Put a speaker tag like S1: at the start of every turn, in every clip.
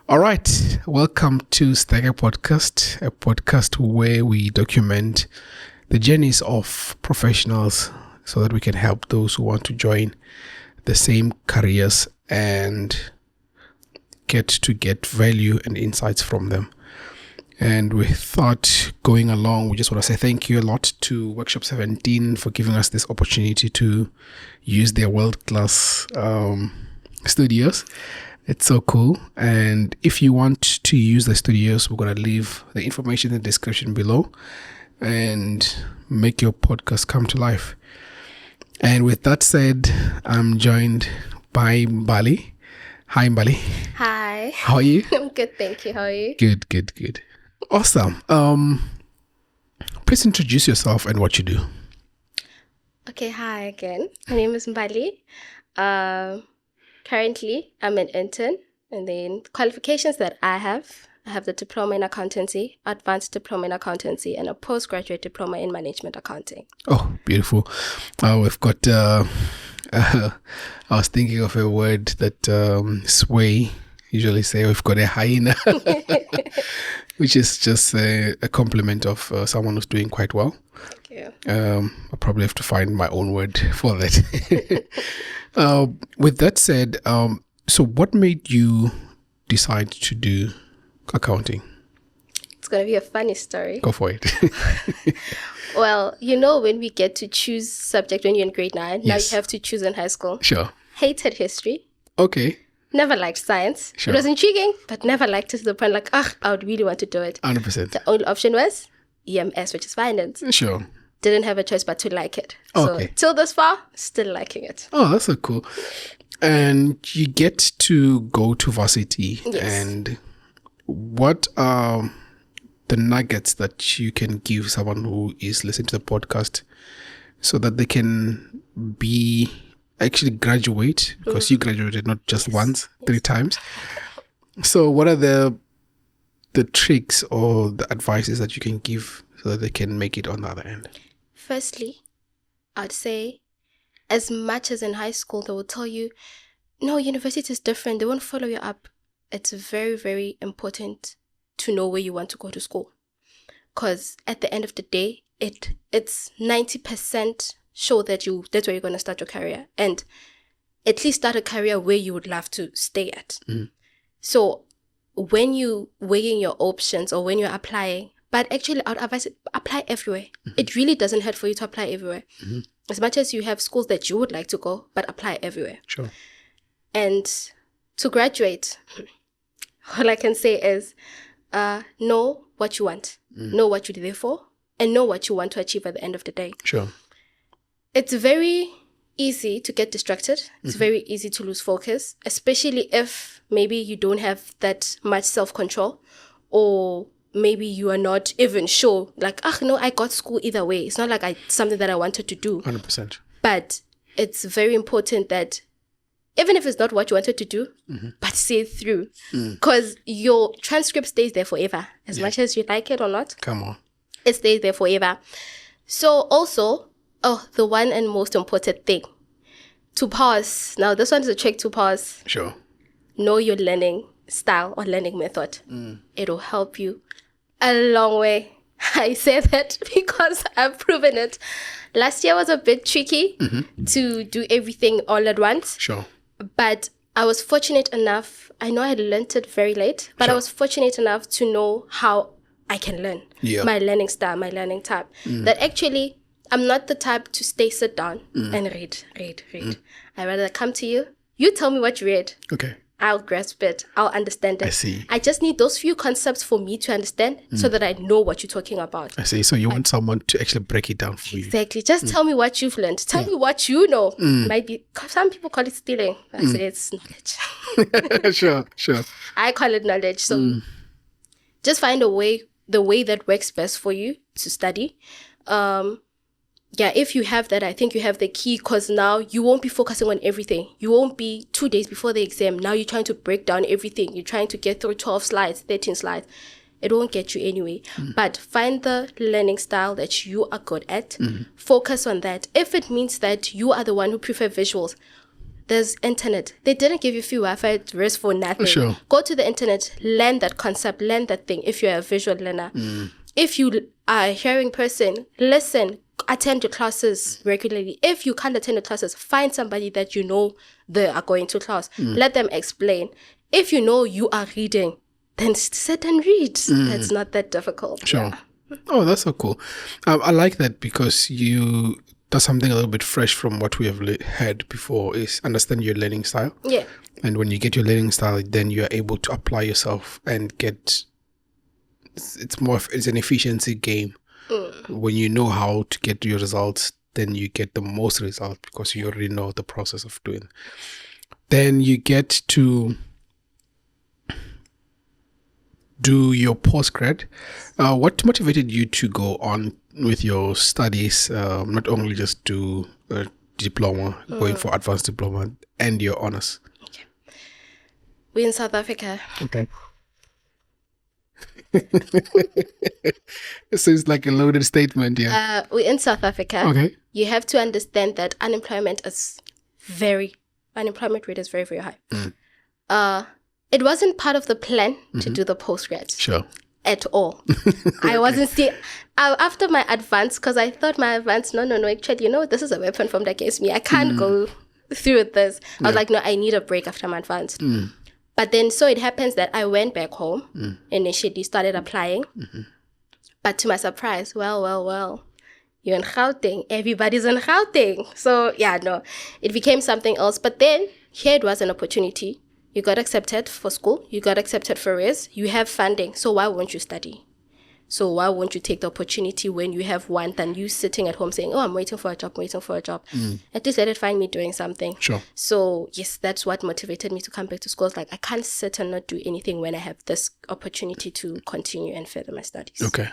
S1: All right, welcome to Stagger Podcast, a podcast where we document the journeys of professionals so that we can help those who want to join the same careers and get value and insights from them. And we thought going along, we just want to say thank you a lot to Workshop 17 for giving us this opportunity to use their world-class studios. It's so cool. And if you want to use the studios, we're going to leave the information in the description below and make your podcast come to life. And with that said, I'm joined by Mbali. Hi, Mbali.
S2: Hi.
S1: How are you?
S2: I'm good, thank you. How are you?
S1: Good. Awesome. Please introduce yourself and what you do.
S2: Okay, hi again. My name is Mbali. Currently, I'm an intern, and then qualifications that I have the diploma in accountancy, advanced diploma in accountancy, and a postgraduate diploma in management accounting.
S1: Oh, beautiful. We've got, I was thinking of a word that Sway usually say, we've got a hyena, which is just a compliment of someone who's doing quite well.
S2: Thank you.
S1: I'll probably have to find my own word for that. With that said, so what made you decide to do accounting?
S2: It's going to be a funny story.
S1: Go for it.
S2: Well, when we get to choose subject when you're in grade 9,
S1: Yes.
S2: now you have to choose in high school.
S1: Sure.
S2: Hated history.
S1: Okay.
S2: Never liked science.
S1: Sure.
S2: It was intriguing, but never liked it to the point like, I would really want to do it.
S1: 100%.
S2: The only option was EMS, which is finance.
S1: Sure.
S2: Didn't have a choice but to like it.
S1: Okay.
S2: So till this far, still liking it.
S1: Oh, that's so cool. And you get to go to varsity.
S2: Yes.
S1: And what are the nuggets that you can give someone who is listening to the podcast so that they can actually graduate? Because you graduated not just once, 3 times. So what are the tricks or the advices that you can give so that they can make it on the other end?
S2: Firstly, I'd say as much as in high school, they will tell you, no, university is different. They won't follow you up. It's very, very important to know where you want to go to school. Because at the end of the day, it's 90% sure that's where you're going to start your career. And at least start a career where you would love to stay at. Mm. So when you weighing your options or when you're applying, but actually I would advise apply everywhere. Mm-hmm. It really doesn't hurt for you to apply everywhere. Mm-hmm. As much as you have schools that you would like to go, but apply everywhere.
S1: Sure.
S2: And to graduate, all I can say is know what you want, know what you're there for, and know what you want to achieve at the end of the day.
S1: Sure.
S2: It's very easy to get distracted. It's very easy to lose focus, especially if maybe you don't have that much self-control, or maybe you are not even sure, like, no, I got school either way. It's not like something that I wanted to do.
S1: 100%.
S2: But it's very important that even if it's not what you wanted to do, but see it through. Because your transcript stays there forever. As much as you like it or not.
S1: Come on.
S2: It stays there forever. So also, the one and most important thing, to pause. Now, this one is a trick to pause.
S1: Sure.
S2: Know your learning style or learning method. It'll help you a long way. I say that because I've proven it. Last year was a bit tricky to do everything all at once.
S1: Sure.
S2: But I was fortunate enough, I know I had learned it very late, but I was fortunate enough to know how I can learn. Yeah. My learning style, my learning type. That actually, I'm not the type to sit down and read. I'd rather come to you. You tell me what you read.
S1: Okay.
S2: I'll grasp it. I'll understand it.
S1: I see.
S2: I just need those few concepts for me to understand so that I know what you're talking about.
S1: I see. So you want someone to actually break it down for you.
S2: Exactly. Just tell me what you've learned. Tell me what you know. Might be, some people call it stealing. I say it's knowledge.
S1: Sure.
S2: I call it knowledge. So just find the way that works best for you to study. If you have that, I think you have the key, because now you won't be focusing on everything. You won't be 2 days before the exam. Now you're trying to break down everything. You're trying to get through 12 slides, 13 slides. It won't get you anyway. But find the learning style that you are good at. Focus on that. If it means that you are the one who prefer visuals, There's internet. They didn't give you free Wi-Fi address for nothing.
S1: Sure.
S2: Go to the internet, learn that concept, learn that thing if you're a visual learner. If you are a hearing person, listen, attend your classes regularly. If you can't attend the classes, find somebody that you know they are going to class. Let them explain. If you know you are reading, then sit and read. That's not that difficult.
S1: Sure.
S2: Yeah.
S1: Oh, that's so cool. I like that because that's something a little bit fresh from what we have had before, is understand your learning style.
S2: Yeah.
S1: And when you get your learning style, then you are able to apply yourself and get, it's an efficiency game. When you know how to get your results, then you get the most results because you already know the process of doing. Then you get to do your postgrad. What motivated you to go on with your studies, not only just do a diploma, going for advanced diploma and your honors?
S2: Okay. We're in South Africa.
S1: Okay. It seems like a loaded statement, yeah.
S2: We're in South Africa.
S1: Okay.
S2: You have to understand that unemployment rate is very, very high. It wasn't part of the plan to do the postgrad.
S1: Sure.
S2: At all. I wasn't still after my advance, because I thought my advance, no, actually, this is a weapon formed against me. I can't go through with this. I was like, no, I need a break after my advance. But then, so it happens that I went back home, initially started applying. But to my surprise, well, you're in Gauteng. Everybody's in Gauteng. So, yeah, no, it became something else. But then, here it was an opportunity. You got accepted for school. You got accepted for res. You have funding. So why won't you study? So why won't you take the opportunity when you have one than you sitting at home saying, oh, I'm waiting for a job. At least let it find me doing something.
S1: Sure.
S2: So yes, that's what motivated me to come back to school. It's like, I can't sit and not do anything when I have this opportunity to continue and further my studies.
S1: Okay.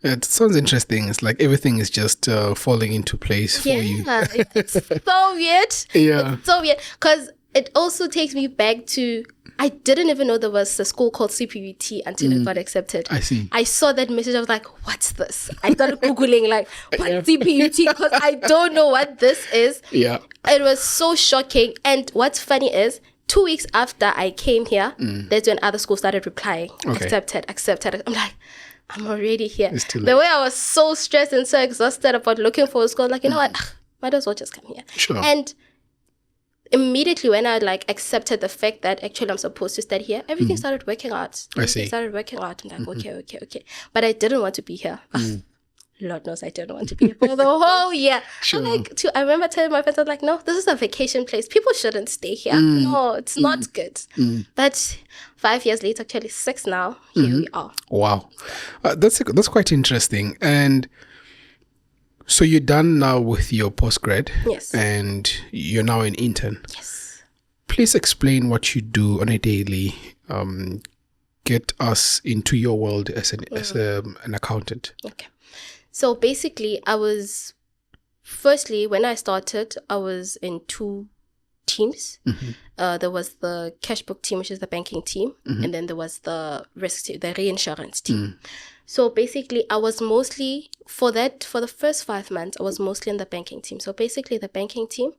S1: It sounds interesting. It's like everything is just falling into place for you.
S2: Yeah, it's so weird.
S1: Yeah.
S2: It's so weird. Because it also takes me back to, I didn't even know there was a school called CPUT until it got accepted.
S1: I see.
S2: I saw that message. I was like, what's this? I started Googling like, what's CPUT? Because I don't know what this is.
S1: Yeah.
S2: It was so shocking. And what's funny is, 2 weeks after I came here, that's when other schools started replying.
S1: Okay.
S2: Accepted. I'm like, I'm already here.
S1: It's too late.
S2: The way I was so stressed and so exhausted about looking for a school, like, you know what? Might as well just come here.
S1: Sure.
S2: And immediately when I accepted the fact that actually I'm supposed to study here, everything started working out.
S1: I see.
S2: Started working out. I'm like, okay. But I didn't want to be here. Lord knows I didn't want to be here for the whole year.
S1: Sure.
S2: I remember telling my friends, I was like, no, this is a vacation place. People shouldn't stay here. No, it's not good. But 5 years later, actually 6 now, here we are.
S1: Wow. That's quite interesting. And so you're done now with your postgrad.
S2: Yes.
S1: And you're now an intern.
S2: Yes.
S1: Please explain what you do on a daily. Get us into your world as an accountant.
S2: Okay. So basically, when I started, I was in 2 teams. There was the cash book team, which is the banking team. And then there was the risk team, the reinsurance team. So basically, I was mostly, for the first 5 months, I was mostly in the banking team. So basically, the banking team,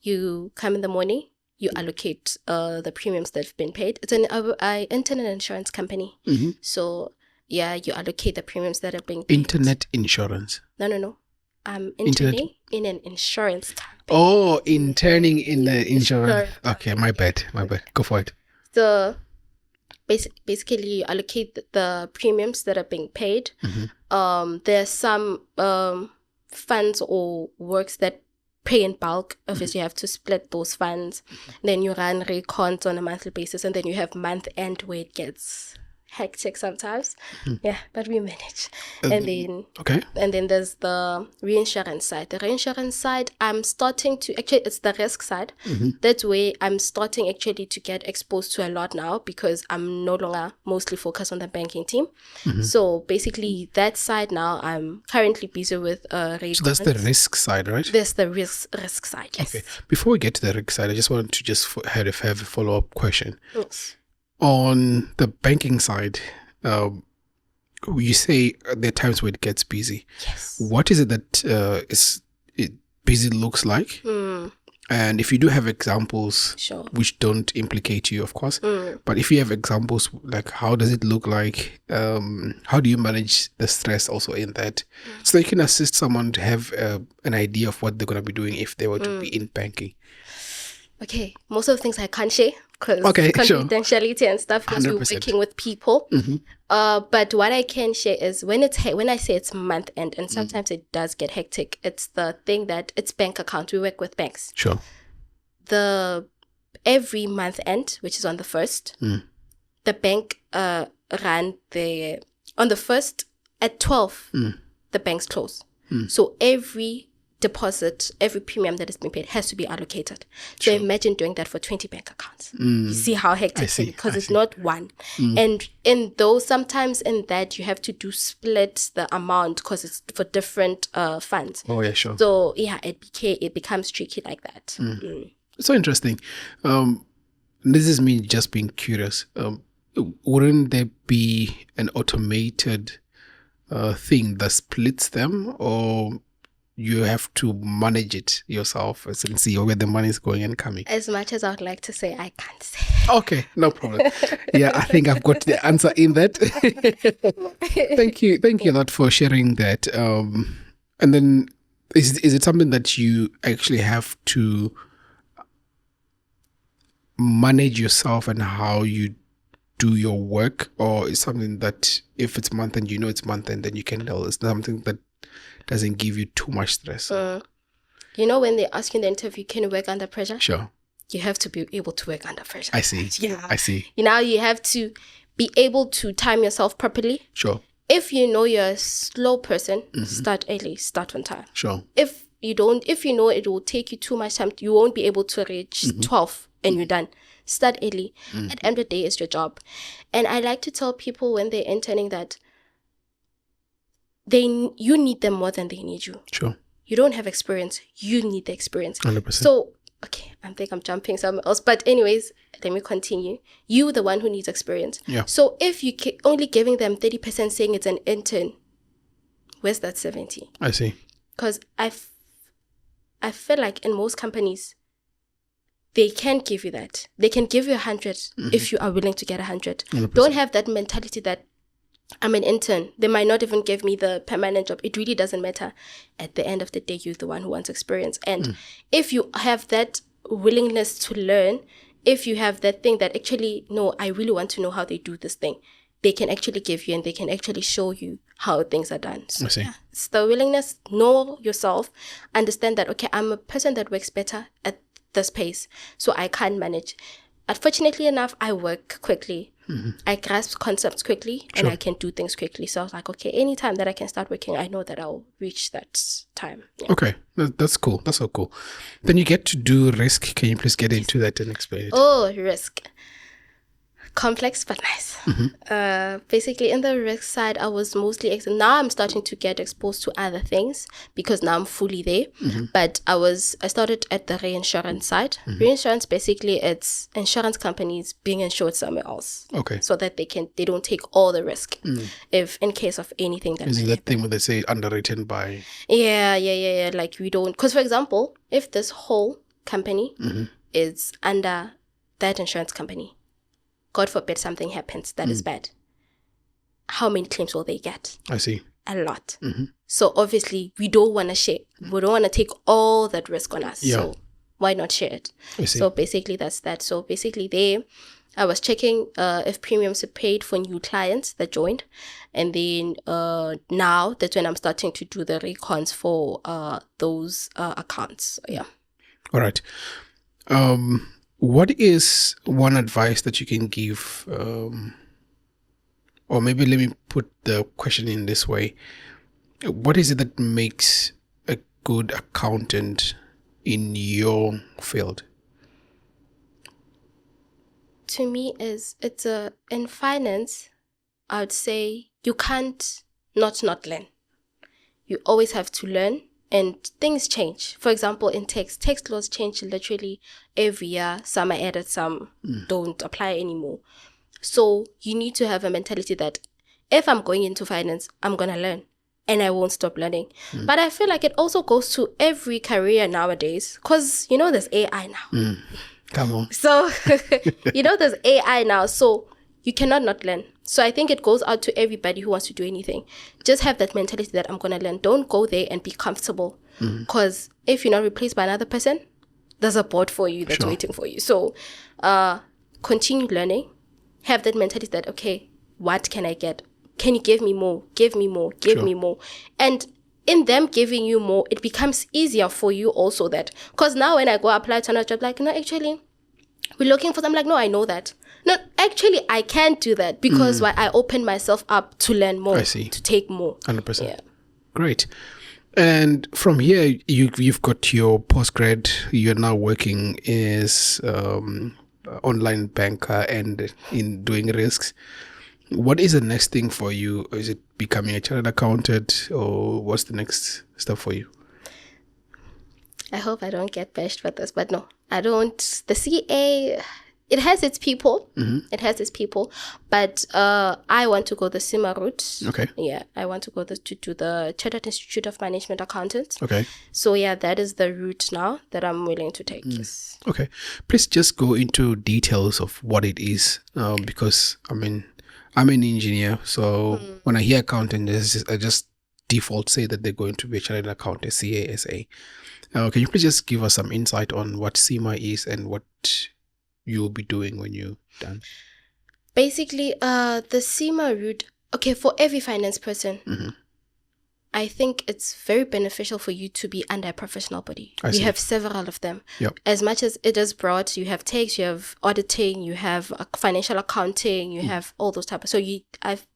S2: you come in the morning, you allocate the premiums that have been paid. I intern in an insurance company. So yeah, you allocate the premiums that are being paid.
S1: Internet insurance.
S2: No. I'm interning in an insurance company.
S1: Oh, interning in the insurance. Okay, my bad. Go for it.
S2: So basically, you allocate the premiums that are being paid. There's some funds or works that pay in bulk. Obviously, you have to split those funds. Then you run recons on a monthly basis, and then you have month end where it gets hectic sometimes. Yeah, but we manage. And then there's the reinsurance side. The reinsurance side, I'm starting to, actually it's the risk side. That's where I'm starting actually to get exposed to a lot now, because I'm no longer mostly focused on the banking team. So basically that side now, I'm currently busy with recons.
S1: So that's the risk side, right?
S2: That's the risk side, yes.
S1: Okay. Before we get to the risk side, I just wanted to have a follow-up question.
S2: Yes.
S1: On the banking side, you say there are times where it gets busy.
S2: Yes.
S1: What is it that it busy looks like? And if you do have examples,
S2: Sure.
S1: which don't implicate you, of course, but if you have examples, like how does it look like? How do you manage the stress also in that? So you can assist someone to have an idea of what they're going to be doing if they were to be in banking.
S2: Okay, most of the things I can't share because
S1: Sure.
S2: confidentiality and stuff, because we're
S1: 100%.
S2: working with people. But what I can share is when I say it's month end, and sometimes it does get hectic. It's the thing that it's bank account. We work with banks.
S1: Sure.
S2: Every month end, which is on the 1st, the bank ran on the 1st at 12. The banks close. So every deposit, every premium that is being paid has to be allocated. So imagine doing that for 20 bank accounts. You see how hectic it is, because it's not one. And in those, sometimes in that you have to do split the amount because it's for different funds.
S1: Oh yeah, sure.
S2: So yeah, it becomes tricky like that.
S1: So interesting. This is me just being curious. Wouldn't there be an automated thing that splits them, or you have to manage it yourself and see where the money is going and coming?
S2: As much as I would like to say, I can't say.
S1: Okay, no problem. Yeah, I think I've got the answer in that. Thank you a lot for sharing that. And then is it something that you actually have to manage yourself and how you do your work, or is something that if it's month end, it's month end, then you can tell? It's something that doesn't give you too much stress?
S2: When they ask you in the interview, can you work under pressure?
S1: Sure.
S2: You have to be able to work under pressure.
S1: I see.
S2: Yeah.
S1: I see.
S2: You have to be able to time yourself properly.
S1: Sure.
S2: If you're a slow person, start early, start on time.
S1: Sure.
S2: If it will take you too much time, you won't be able to reach 12 and you're done. Start early. At the end of the day, it's your job. And I like to tell people when they're interning that you need them more than they need you.
S1: Sure.
S2: You don't have experience. You need the experience.
S1: 100%.
S2: So, okay, I think I'm jumping somewhere else. But anyways, let me continue. You, the one who needs experience.
S1: Yeah.
S2: So if you only giving them 30% saying it's an intern, where's that 70?
S1: I see.
S2: Because I feel like in most companies, they can give you that. They can give you 100 if you are willing to get 100.
S1: 100%.
S2: Don't have that mentality that I'm an intern. They might not even give me the permanent job. It really doesn't matter. At the end of the day, you're the one who wants experience. And if you have that willingness to learn, if you have that thing that actually, no, I really want to know how they do this thing, they can actually give you and they can actually show you how things are done. So,
S1: I see.
S2: yeah, it's the willingness, know yourself, understand that, okay, I'm a person that works better at this pace, so I can't manage. Unfortunately enough, I work quickly. I grasp concepts quickly and I can do things quickly. So I was like, okay, anytime that I can start working, I know that I'll reach that time. Yeah.
S1: Okay, that's cool. That's so cool. Then you get to do risk. Can you please get into that and explain it?
S2: Oh, risk. Complex but nice. Basically, in the risk side, I was mostly now I'm starting to get exposed to other things because now I'm fully there. But I started at the reinsurance side. Reinsurance, basically, it's insurance companies being insured somewhere else.
S1: Okay.
S2: So that they don't take all the risk if in case of anything that.
S1: Is it that thing where they say underwritten by?
S2: Yeah. Like we don't, because for example, if this whole company is under that insurance company, God forbid something happens that is bad, how many claims will they get?
S1: I see.
S2: A lot. So obviously we don't want to share. We don't want to take all that risk on us.
S1: Yeah.
S2: So why not share it?
S1: I see.
S2: So basically that's that. So basically I was checking if premiums are paid for new clients that joined. And then now that's when I'm starting to do the recons for those accounts. Yeah.
S1: All right. What is one advice that you can give, or maybe let me put the question in this way. What is it that makes a good accountant in your field?
S2: To me, in finance, I would say you can't not learn. You always have to learn. And things change. For example, in tax laws change literally every year. Some are added, some don't apply anymore. So you need to have a mentality that if I'm going into finance, I'm going to learn. and I won't stop learning. But I feel like it also goes to every career nowadays, because, you know, there's AI now.
S1: Come on.
S2: So, you know, there's AI now, so you cannot not learn. So I think it goes out to everybody who wants to do anything. Just have that mentality that I'm going to learn. Don't go there and be comfortable, because if you're not replaced by another person, there's a board for you that's waiting for you. So continue learning. Have that mentality that, okay, what can I get? Can you give me more? Give me more. Give me more. And in them giving you more, it becomes easier for you also that. Because now when I go apply to another job, like, no, actually, we're looking for something. Like, no, I know that. No, actually, I can't do that because I opened myself up to learn more. I see. To take more.
S1: 100%. Yeah. Great. And from here, you've got your postgrad. You're now working as online banker and in doing risks. What is the next thing for you? Is it becoming a chartered accountant, or what's the next step for you?
S2: I hope I don't get bashed for this, but no, I don't. The CA, it has its people. It has its people, but I want to go the CIMA route.
S1: Okay.
S2: Yeah, I want to go to do the Chartered Institute of Management Accountants.
S1: Okay.
S2: So yeah, that is the route now that I'm willing to take. Yes.
S1: Okay. Please just go into details of what it is, because I mean, I'm an engineer, so when I hear accountant, I just default say that they're going to be a chartered accountant, CASA. Can you please just give us some insight on what CIMA is and what you'll be doing when you're done?
S2: Basically, the CIMA route, okay, for every finance person, I think it's very beneficial for you to be under a professional body. We have several of them.
S1: Yep.
S2: As much as it is broad, you have tax, you have auditing, you have financial accounting, you have all those types. So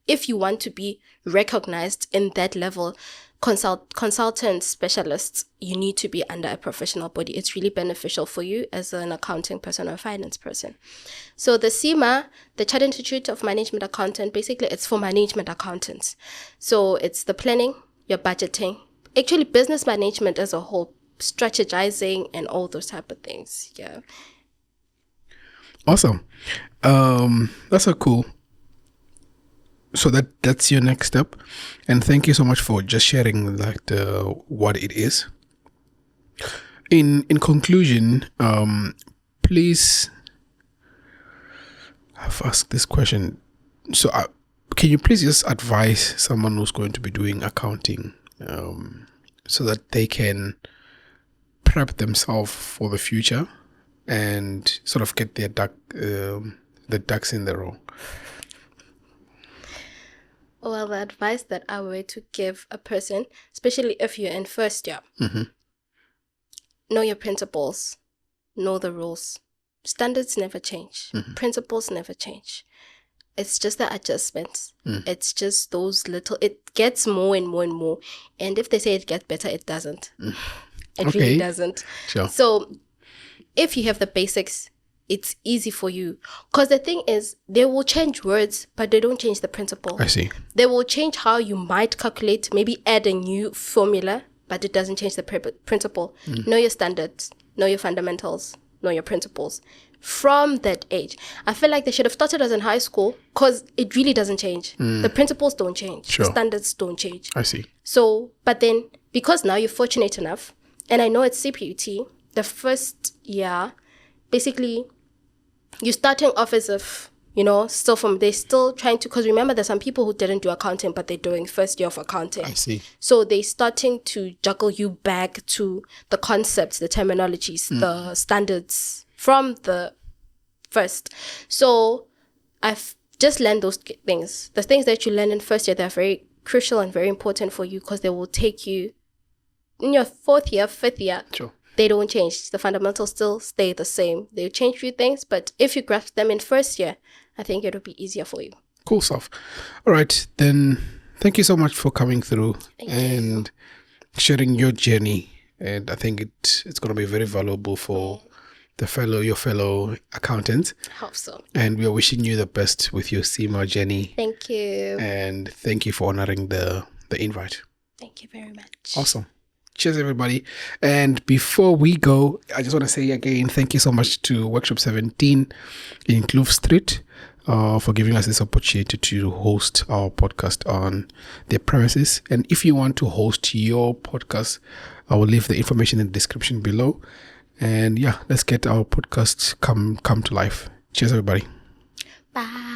S2: if you want to be recognized in that level, consultants, specialists, you need to be under a professional body. It's really beneficial for you as an accounting person or a finance person. So the CIMA, the Chartered Institute of Management Accountant, basically it's for management accountants. So it's the planning, your budgeting, actually business management as a whole, strategizing and all those type of things. Yeah.
S1: Awesome. That's so cool. So that's your next step, and thank you so much for just sharing what it is. In conclusion, please, I've asked this question. So can you please just advise someone who's going to be doing accounting, so that they can prep themselves for the future and sort of get their the ducks in the row?
S2: Well, the advice that I were to give a person, especially if you're in first year, know your principles, know the rules. Standards never change. Principles never change. It's just the adjustments. It's just those little, it gets more and more and more. And if they say it gets better, it doesn't. It really doesn't.
S1: Sure.
S2: So if you have the basics, it's easy for you. Because the thing is, they will change words, but they don't change the principle.
S1: I see.
S2: They will change how you might calculate, maybe add a new formula, but it doesn't change the principle. Know your standards, know your fundamentals, know your principles. From that age, I feel like they should have started us in high school, because it really doesn't change. The principles don't change.
S1: Sure.
S2: The standards don't change.
S1: I see.
S2: So, but then, because now you're fortunate enough, and I know it's CPUT, the first year, basically, you're starting off as if, they're still trying to, because remember, there's some people who didn't do accounting, but they're doing first year of accounting.
S1: I see.
S2: So they're starting to juggle you back to the concepts, the terminologies, the standards from the first. So I've just learned those things. The things that you learn in first year, they're very crucial and very important for you, because they will take you in your fourth year, fifth year.
S1: Sure.
S2: They don't change. The fundamentals still stay the same. They change a few things, but if you grasp them in first year, I think it'll be easier for you.
S1: Cool stuff. All right, then thank you so much for coming through and sharing your journey. And I think it's going to be very valuable for your fellow accountants.
S2: I hope so.
S1: And we are wishing you the best with your CIMA journey.
S2: Thank you.
S1: And thank you for honoring the invite.
S2: Thank you very much.
S1: Awesome. Cheers, everybody. And before we go, I just want to say again, thank you so much to Workshop 17 in Kloof Street. for giving us this opportunity to host our podcast on their premises. And if you want to host your podcast, I will leave the information in the description below. And yeah, let's get our podcast come to life. Cheers, everybody.
S2: Bye.